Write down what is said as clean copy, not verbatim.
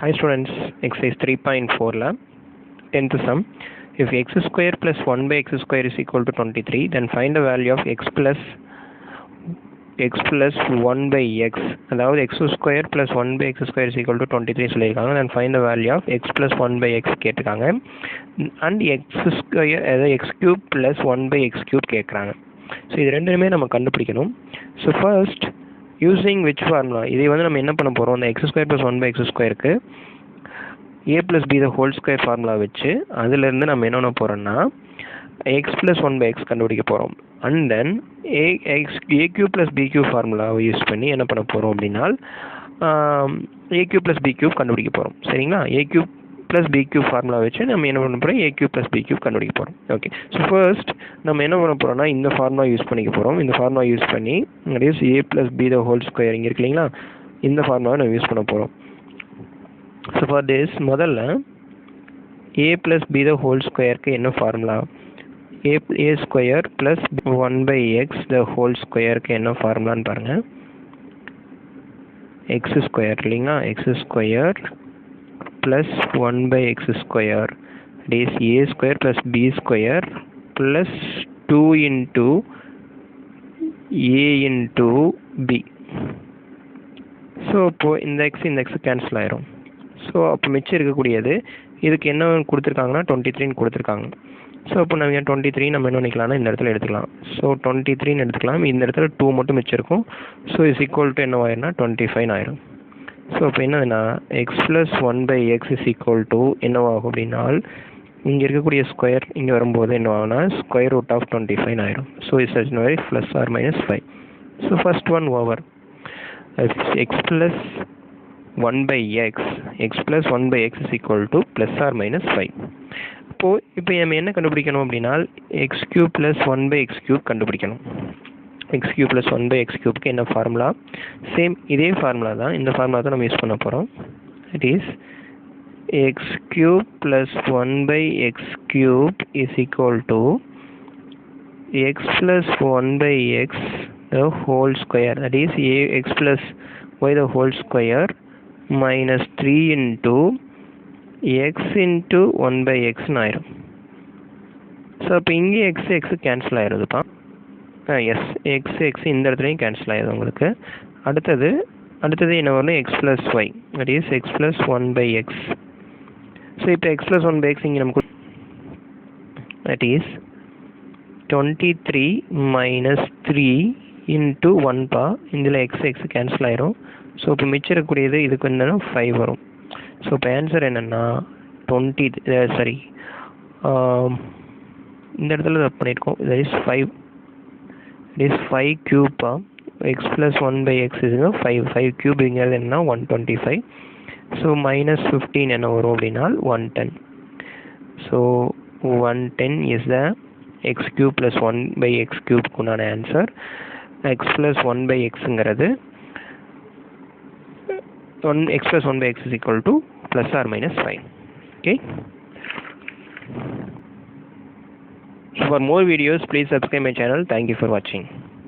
Hi students, exercise 3.4 la 10th sum. If x square plus 1 by x square is equal to 23, then find the value of x plus 1 by x. அதாவது x square plus 1 by x square is equal to 23 சொல்லியிருக்காங்க. then find the value of x plus 1 by x கேட்டிருக்காங்க. and x square அதாவது x cube plus 1 by x cube கேட்குறாங்க. So இது ரெண்டுமே நம்ம கண்டுபிடிக்கணும். So first using which formula, இதை வந்து நம்ம என்ன பண்ண போகிறோம், இந்த x square plus one by x ஸ்கொயருக்கு a plus b the whole square formula வச்சு அதுலேருந்து நம்ம என்ன பண்ண போகிறோம்னா x plus one by x கண்டுபிடிக்க போகிறோம். And then a cube plus b cube ஃபார்முலாவை யூஸ் பண்ணி என்ன பண்ண போகிறோம் அப்படின்னா a cube plus b cube கண்டுபிடிக்க போகிறோம். சரிங்களா? ஏ cube plus b cube formula வச்சு நம்ம என்ன பண்ண போகிறோம், a cube plus b cube கண்டுபிடிக்க போகிறோம். ஓகே, ஸோ ஃபர்ஸ்ட் நம்ம என்ன பண்ண போகிறோம்னா இந்த ஃபார்முலா யூஸ் பண்ணிக்க போகிறோம். இந்த ஃபார்முலா யூஸ் பண்ணி a plus b the whole square இங்கே இருக்கு இல்லைங்களா, இந்த ஃபார்முலாவை நம்ம யூஸ் பண்ண போகிறோம். ஸோ ஃபார் திஸ் முதல்ல a plus b the whole ஸ்கொயருக்கு என்ன formula, a square plus 1 by x the whole ஸ்கொயருக்கு என்ன ஃபார்முலான்னு பாருங்கள். எக்ஸ் ஸ்கொயர் இல்லைங்களா, x square plus 1 by x square, that is a square plus b square plus 2 into a into b. So இப்போது இந்த X cancel ஆயிரும். So அப்போ மிச்சம் இருக்கக்கூடியது இதுக்கு என்ன கொடுத்துருக்காங்கன்னா 23 கொடுத்துருக்காங்க. ஸோ அப்போ நம்ம 23 நம்ம என்ன பண்ணிக்கலாம்னா இந்த இடத்துல எடுத்துக்கலாம். ஸோ 23 எடுத்துக்கலாம். இந்த இடத்துல 2 மட்டும் மிச்சம் இருக்கும். ஸோ இஸ் ஈக்குவல் டு என்ன ஆயிரும்னா 25 ஆயிரும். ஸோ அப்போ என்னதுன்னா x plus 1 by x is equal to என்னவாகும் அப்படின்னால் இங்கே இருக்கக்கூடிய ஸ்கொயர் இங்கே வரும்போது என்ன ஆகும்னா ஸ்கொயர் ரூட் ஆஃப் 25 ஆயிரும். So it's as very plus or minus 5. So first one over x plus 1 by x plus 1 by x is equal to plus or minus 5. இப்போது இப்போ நம்ம என்ன கண்டுபிடிக்கணும் அப்படின்னா x cube plus 1 by x cube கண்டுபிடிக்கணும். X cube plus 1 by x கியூப்க்கு என்ன ஃபார்முலா, சேம் இதே ஃபார்முலா தான், இந்த ஃபார்முலா தான் நம்ம யூஸ் பண்ண போகிறோம். It is x cube plus 1 by x cube is equal to x plus 1 by x the whole square, that is x plus y the whole square minus 3 into x into 1 by எக்ஸ்னு ஆயிரும். So அப்போ இங்கே x cancel ஆயிருதுப்பா. Yes x இந்த இடத்துலையும் cancel ஆகிடுது உங்களுக்கு. அடுத்தது என்ன வரணும், x plus y, that is x plus 1 by x. So இப்போ எக்ஸ் ப்ளஸ் 1 பை எக்ஸ் இங்கே நமக்கு தட் இஸ் 23 மைனஸ் 3 இன்ட்டு 1பா. இதில் எக்ஸ் கேன்சல் ஆயிரும். ஸோ இப்போ மிச்சம் இருக்கக்கூடியது இதுக்கு என்னென்னா 5 வரும். ஸோ இப்போ ஆன்சர் என்னென்னா 20 சாரி இந்த இடத்துல தப்பு பண்ணியிருக்கோம். That is 5. It is 5 cube x plus 1 by x is 5 cube இங்கிறது என்ன 125. ஸோ மைனஸ் 15 என்ன வரும் அப்படின்னா 110. So 110 is the x cube plus 1 by x கியூப்க்குண்டான ஆன்சர். எக்ஸ் ப்ளஸ் 1 பை எக்ஸுங்கிறது x plus 1 by x is equal to plus or minus 5. Okay, for more videos please subscribe my channel. Thank you for watching.